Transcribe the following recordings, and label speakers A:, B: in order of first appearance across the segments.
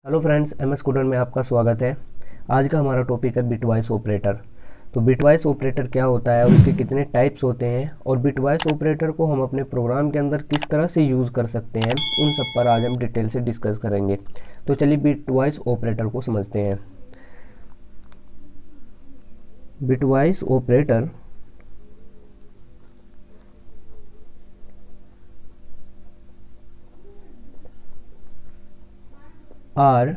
A: Hello friends, MS student में आपका स्वागत है। आज का हमारा टॉपिक है बिटवाइस ऑपरेटर। तो बिटवाइस ऑपरेटर क्या होता है और इसके कितने टाइप्स होते हैं और बिटवाइस ऑपरेटर को हम अपने प्रोग्राम के अंदर किस तरह से यूज़ कर सकते हैं, उन सब पर आज हम डिटेल से डिस्कस करेंगे। तो चलिए बिटवाइस ऑपरेटर को समझते हैं। Bitwise operator are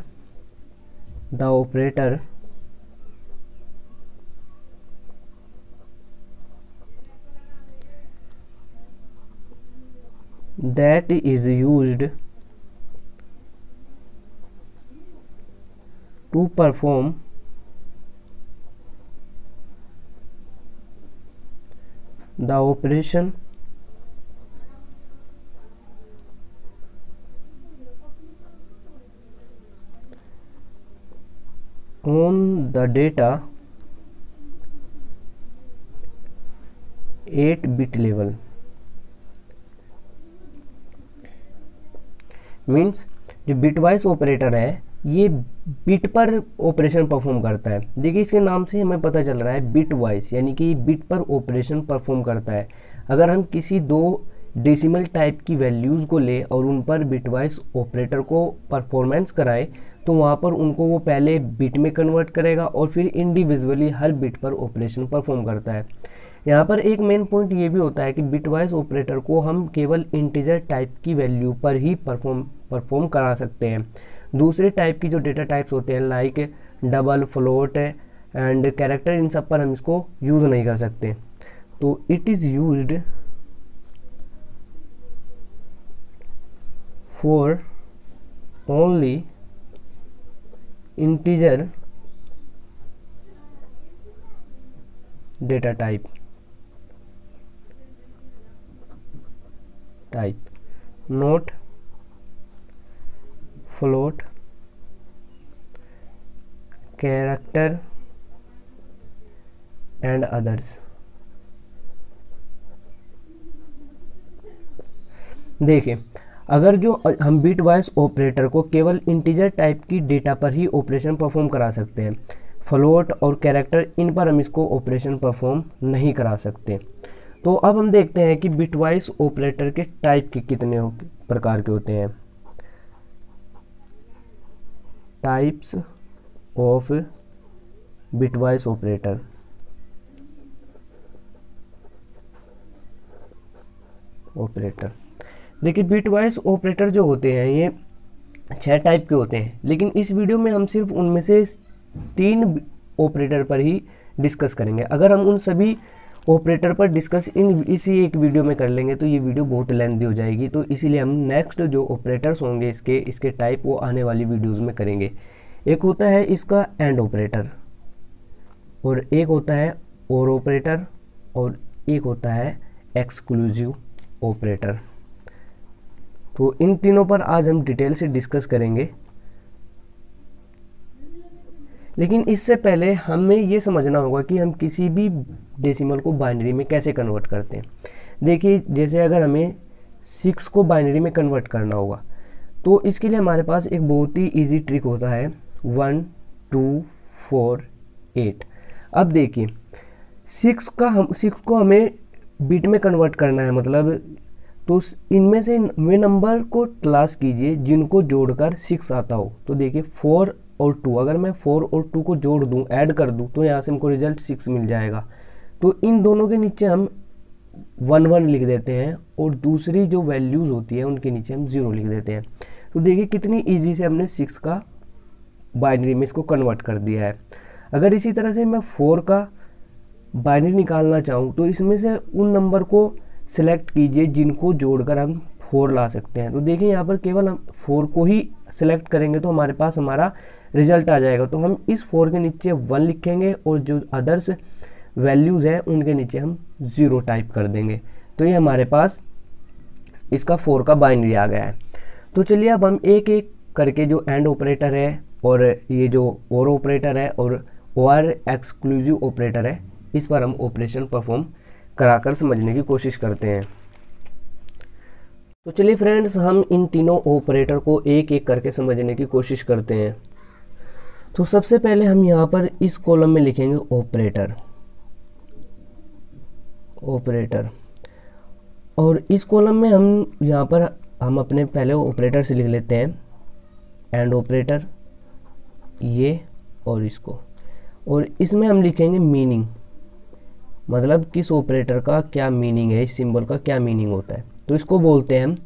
A: the operator that is used to perform the operation on the data 8-bit level। Means जो बिटवाइस ऑपरेटर है ये बिट पर ऑपरेशन परफॉर्म करता है। देखिए इसके नाम से हमें पता चल रहा है बिटवाइस, यानी कि बिट पर ऑपरेशन परफॉर्म करता है। अगर हम किसी दो डेसिमल टाइप की वैल्यूज़ को ले और उन पर बिटवाइस ऑपरेटर को परफॉर्मेंस कराए तो वहाँ पर उनको वो पहले बिट में कन्वर्ट करेगा और फिर इंडिविजुअली हर बिट पर ऑपरेशन परफॉर्म करता है। यहाँ पर एक मेन पॉइंट ये भी होता है कि बिटवाइस ऑपरेटर को हम केवल इंटीजर टाइप की वैल्यू पर ही परफॉर्म करा सकते हैं। दूसरे टाइप की जो डेटा टाइप्स होते हैं like double, float and character, इन सब पर हम इसको यूज़ नहीं कर सकते। तो it is used for only integer data type not float, character and others. देखिए अगर जो हम बिटवाइस ऑपरेटर को केवल इंटीजर टाइप की डेटा पर ही ऑपरेशन परफॉर्म करा सकते हैं, फ्लोट और कैरेक्टर इन पर हम इसको ऑपरेशन परफॉर्म नहीं करा सकते। तो अब हम देखते हैं कि बिटवाइस ऑपरेटर के टाइप के कितने प्रकार के होते हैं। Types of bitwise operator. देखिए बिटवाइस ऑपरेटर जो होते हैं ये 6 टाइप के होते हैं, लेकिन इस वीडियो में हम सिर्फ उनमें से 3 ऑपरेटर पर ही डिस्कस करेंगे। अगर हम उन सभी ऑपरेटर पर डिस्कस इसी एक वीडियो में कर लेंगे तो ये वीडियो बहुत लेंथी हो जाएगी। तो इसीलिए हम नेक्स्ट जो ऑपरेटर्स होंगे इसके टाइप वो आने वाली वीडियोस में करेंगे। एक होता है इसका एंड ऑपरेटर, और एक होता है और ऑपरेटर, और एक होता है एक्सक्लूसिव ऑपरेटर। तो इन तीनों पर आज हम डिटेल से डिस्कस करेंगे, लेकिन इससे पहले हमें ये समझना होगा कि हम किसी भी डेसिमल को बाइनरी में कैसे कन्वर्ट करते हैं। देखिए जैसे अगर हमें 6 को बाइनरी में कन्वर्ट करना होगा तो इसके लिए हमारे पास एक बहुत ही इजी ट्रिक होता है 1 2 4 8। अब देखिए 6 को हमें बिट में कन्वर्ट करना है, मतलब तो इनमें से वे नंबर को तलाश कीजिए जिनको जोड़कर 6 आता हो। तो देखिए 4 और 2, अगर मैं 4 और 2 को जोड़ दूं, ऐड कर दूं, तो यहाँ से हमको रिजल्ट 6 मिल जाएगा। तो इन दोनों के नीचे हम 1 1 लिख देते हैं और दूसरी जो वैल्यूज़ होती है उनके नीचे हम 0 लिख देते हैं। तो देखिए कितनी ईजी से हमने 6 का बाइनरी में इसको कन्वर्ट कर दिया है। अगर इसी तरह से मैं 4 का बाइनरी निकालना चाहूँ तो इसमें से उन नंबर को सिलेक्ट कीजिए जिनको जोड़कर हम 4 ला सकते हैं। तो देखिए यहाँ पर केवल हम 4 को ही सिलेक्ट करेंगे तो हमारे पास हमारा रिजल्ट आ जाएगा। तो हम इस 4 के नीचे 1 लिखेंगे और जो अदर्स वैल्यूज़ हैं उनके नीचे हम 0 टाइप कर देंगे। तो ये हमारे पास इसका 4 का बाइनरी आ गया है। तो चलिए अब हम एक एक करके जो एंड ऑपरेटर है और ये जो और ऑपरेटर है और एक्सक्लूसिव ऑपरेटर है इस पर हम ऑपरेशन परफॉर्म कराकर समझने की कोशिश करते हैं। तो चलिए फ्रेंड्स, हम इन तीनों ऑपरेटर को एक एक करके समझने की कोशिश करते हैं। तो सबसे पहले हम यहाँ पर इस कॉलम में लिखेंगे ऑपरेटर, ऑपरेटर, और इस कॉलम में हम यहाँ पर हम अपने पहले ऑपरेटर से लिख लेते हैं एंड ऑपरेटर, ये और इसको, और इसमें हम लिखेंगे मीनिंग, मतलब किस ऑपरेटर का क्या मीनिंग है, इस सिंबल का क्या मीनिंग होता है। तो इसको बोलते हैं हम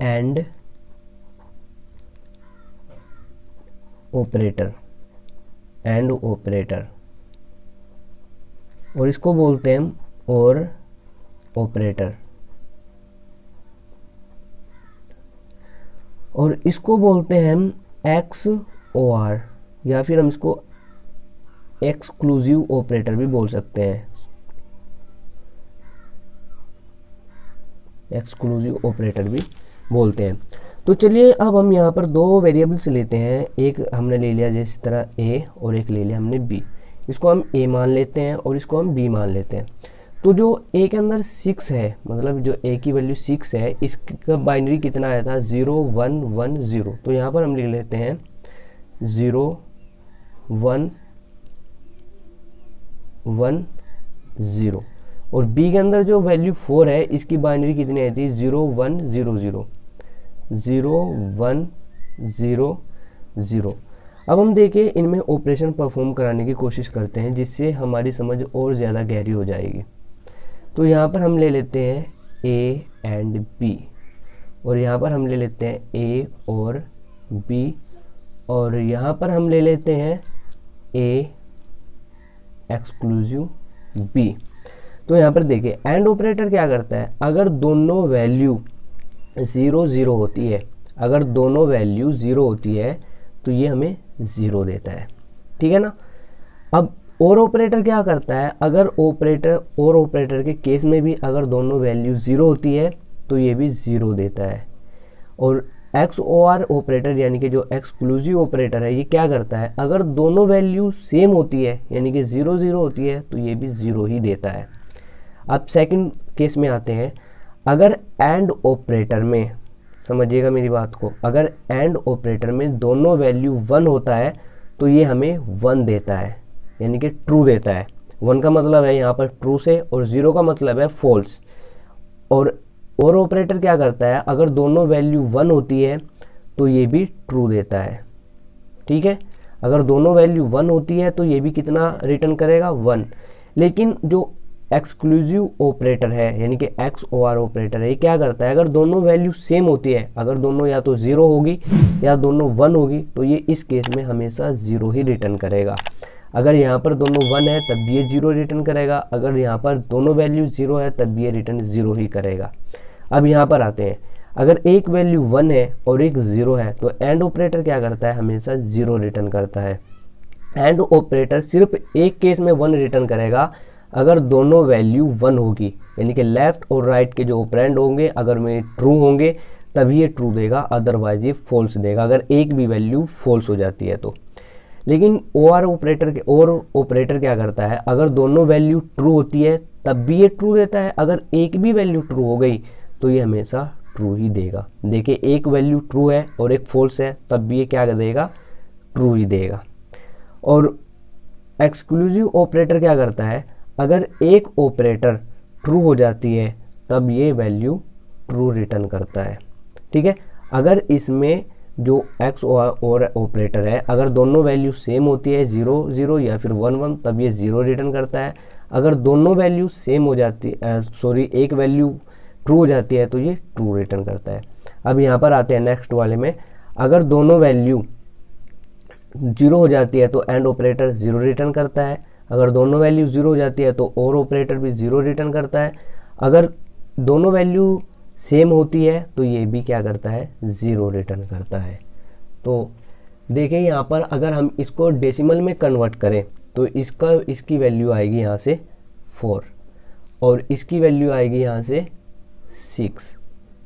A: एंड ऑपरेटर, एंड ऑपरेटर, और इसको बोलते हैं हम और ऑपरेटर, और इसको बोलते हैं हम एक्स ओ आर, या फिर हम इसको एक्सक्लूसिव ऑपरेटर भी बोल सकते हैं, एक्सक्लूसिव ऑपरेटर भी बोलते हैं। तो चलिए अब हम यहाँ पर दो वेरिएबल्स लेते हैं, एक हमने ले लिया जिस तरह ए और एक ले लिया हमने बी। इसको हम ए मान लेते हैं और इसको हम बी मान लेते हैं। तो जो ए के अंदर 6 है, मतलब जो ए की वैल्यू 6 है, इसका बाइनरी कितना आया था 0 1 1 0। तो यहाँ पर हम लिख लेते हैं 0 1 1 0, और बी के अंदर जो वैल्यू 4 है, इसकी बाइनरी कितनी आई थी 0 1 0 0 0 1 0 0। अब हम देखिए इनमें ऑपरेशन परफॉर्म कराने की कोशिश करते हैं, जिससे हमारी समझ और ज़्यादा गहरी हो जाएगी। तो यहाँ पर हम ले लेते हैं ए एंड बी, और यहाँ पर हम ले लेते हैं ए और बी, और यहाँ पर हम ले लेते हैं ए एक्सक्लूसिव बी। तो यहाँ पर देखिए एंड ऑपरेटर क्या करता है, अगर दोनों वैल्यू 0 0 होती है, अगर दोनों वैल्यू 0 होती है तो ये हमें 0 देता है, ठीक है ना। अब और ऑपरेटर क्या करता है, अगर ऑपरेटर और ऑपरेटर के केस में भी अगर दोनों वैल्यू 0 होती है तो ये भी 0 देता है। और एक्स ओ आर ऑपरेटर यानी कि जो एक्सक्लूसिव ऑपरेटर है, ये क्या करता है, अगर दोनों वैल्यू सेम होती है यानी कि 0 0 होती है तो ये भी 0 ही देता है। अब सेकंड केस में आते हैं, अगर एंड ऑपरेटर में, समझिएगा मेरी बात को, अगर एंड ऑपरेटर में दोनों वैल्यू 1 होता है तो ये हमें 1 देता है, यानी कि ट्रू देता है। 1 का मतलब है यहाँ पर ट्रू से, और 0 का मतलब है फॉल्स। और ऑपरेटर क्या करता है, अगर दोनों वैल्यू 1 होती है तो ये भी ट्रू देता है, ठीक है। अगर दोनों वैल्यू 1 होती है तो ये भी कितना रिटर्न करेगा 1। लेकिन जो एक्सक्लूसिव ऑपरेटर है यानी कि एक्स ओ आर ऑपरेटर है, ये क्या करता है, अगर दोनों वैल्यू सेम होती है, अगर दोनों या तो 0 होगी या दोनों 1 होगी, तो ये इस केस में हमेशा 0 ही रिटर्न करेगा। अगर यहाँ पर दोनों 1 है तब ये 0 रिटर्न करेगा, अगर यहाँ पर दोनों वैल्यू 0 है तब ये रिटर्न 0 ही करेगा। अब यहाँ पर आते हैं, अगर एक वैल्यू 1 है और एक 0 है तो एंड ऑपरेटर क्या करता है, हमेशा 0 रिटर्न करता है। एंड ऑपरेटर सिर्फ एक केस में 1 रिटर्न करेगा, अगर दोनों वैल्यू 1 होगी, यानी कि लेफ्ट और राइट के जो ऑपरेंड होंगे अगर वे ट्रू होंगे तभी ये ट्रू देगा, अदरवाइज ये फॉल्स देगा, अगर एक भी वैल्यू फॉल्स हो जाती है तो। लेकिन और ऑपरेटर क्या करता है, अगर दोनों वैल्यू ट्रू होती है तब भी ये ट्रू देता है, अगर एक भी वैल्यू ट्रू हो गई तो ये हमेशा ट्रू ही देगा। देखिए एक वैल्यू ट्रू है और एक फॉल्स है तब भी ये क्या देगा, ट्रू ही देगा। और एक्सक्लूसिव ऑपरेटर क्या करता है, अगर एक ऑपरेटर ट्रू हो जाती है तब ये वैल्यू ट्रू रिटर्न करता है, ठीक है। अगर इसमें जो एक्स और ऑपरेटर है, अगर दोनों वैल्यू सेम होती है 0 0 या फिर 1 1, तब ये 0 रिटर्न करता है। अगर दोनों वैल्यू सेम हो जाती एक वैल्यू ट्रू हो जाती है तो ये ट्रू रिटर्न करता है। अब यहाँ पर आते हैं नेक्स्ट वाले में, अगर दोनों वैल्यू 0 हो जाती है तो एंड ऑपरेटर 0 रिटर्न करता है, अगर दोनों वैल्यू 0 हो जाती है तो और ऑपरेटर भी 0 रिटर्न करता है, अगर दोनों वैल्यू सेम होती है तो ये भी क्या करता है, 0 रिटर्न करता है। तो देखिए यहाँ पर अगर हम इसको डेसिमल में कन्वर्ट करें तो इसकी वैल्यू आएगी यहाँ से 4, और इसकी वैल्यू आएगी यहाँ से 6,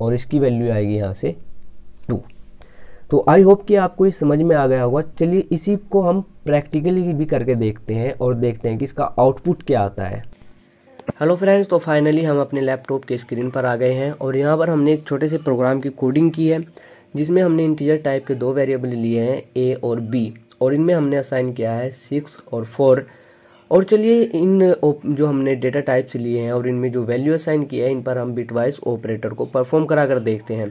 A: और इसकी वैल्यू आएगी यहाँ से 2। तो आई होप कि आपको ये समझ में आ गया होगा। चलिए इसी को हम प्रैक्टिकली भी करके देखते हैं और देखते हैं कि इसका आउटपुट क्या आता है। हेलो फ्रेंड्स, तो फाइनली हम अपने लैपटॉप के स्क्रीन पर आ गए हैं और यहाँ पर हमने एक छोटे से प्रोग्राम की कोडिंग की है जिसमें हमने इंटीजर टाइप के दो वेरिएबल लिए हैं a और b और इनमें हमने असाइन किया है 6 और 4। और चलिए इन जो हमने डेटा टाइप्स लिए हैं और इनमें जो वैल्यू असाइन किया है इन पर हम बिटवाइज ऑपरेटर को परफॉर्म करा कर देखते हैं।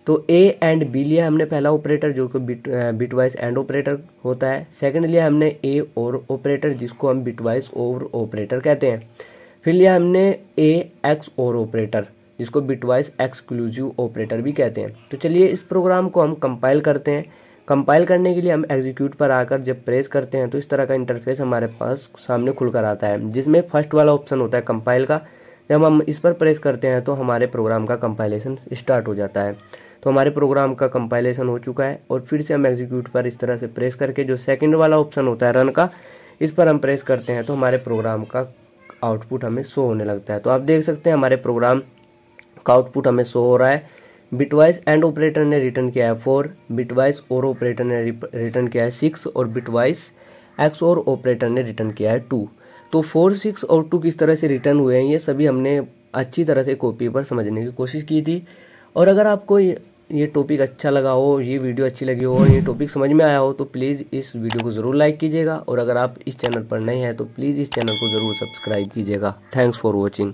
A: तो a एंड b लिया हमने पहला ऑपरेटर जो कि बिटवाइज एंड ऑपरेटर होता है। सेकंड लिया हमने a और ऑपरेटर जिसको हम बिटवाइज और ऑपरेटर कहते हैं। फिर लिया हमने ए एक्स और ऑपरेटर जिसको बिटवाइज एक्सक्लूसिव ऑपरेटर भी कहते हैं। तो चलिए इस प्रोग्राम को हम कंपाइल करते हैं। कंपाइल करने के लिए हम एग्जीक्यूट पर आकर जब प्रेस करते हैं तो इस तरह का इंटरफेस हमारे पास सामने खुलकर आता है जिसमें फर्स्ट वाला ऑप्शन होता है कंपाइल का। जब हम इस पर प्रेस करते हैं तो हमारे प्रोग्राम का कंपाइलेशन स्टार्ट हो जाता है। तो हमारे प्रोग्राम का कंपाइलेशन हो चुका है और फिर से हम एग्जीक्यूट पर इस तरह से प्रेस करके जो सेकेंड वाला ऑप्शन होता है रन का, इस पर हम प्रेस करते हैं तो हमारे प्रोग्राम का आउटपुट हमें शो होने लगता है। तो आप देख सकते हैं हमारे प्रोग्राम का आउटपुट हमें शो हो रहा है। बिटवाइज एंड ऑपरेटर ने रिटर्न किया है 4, बिटवाइज और ऑपरेटर ने रिटर्न किया है 6 और बिटवाइज एक्स और ऑपरेटर ने रिटर्न किया है 2। तो 4, 6 और 2 किस तरह से रिटर्न हुए हैं ये सभी हमने अच्छी तरह से कॉपी पर समझने की कोशिश की थी। और अगर आपको ये टॉपिक अच्छा लगा हो, ये वीडियो अच्छी लगी हो और ये टॉपिक समझ में आया हो तो प्लीज़ इस वीडियो को ज़रूर लाइक कीजिएगा और अगर आप इस चैनल पर नए हैं तो प्लीज़ इस चैनल को ज़रूर सब्सक्राइब कीजिएगा। Thanks for watching.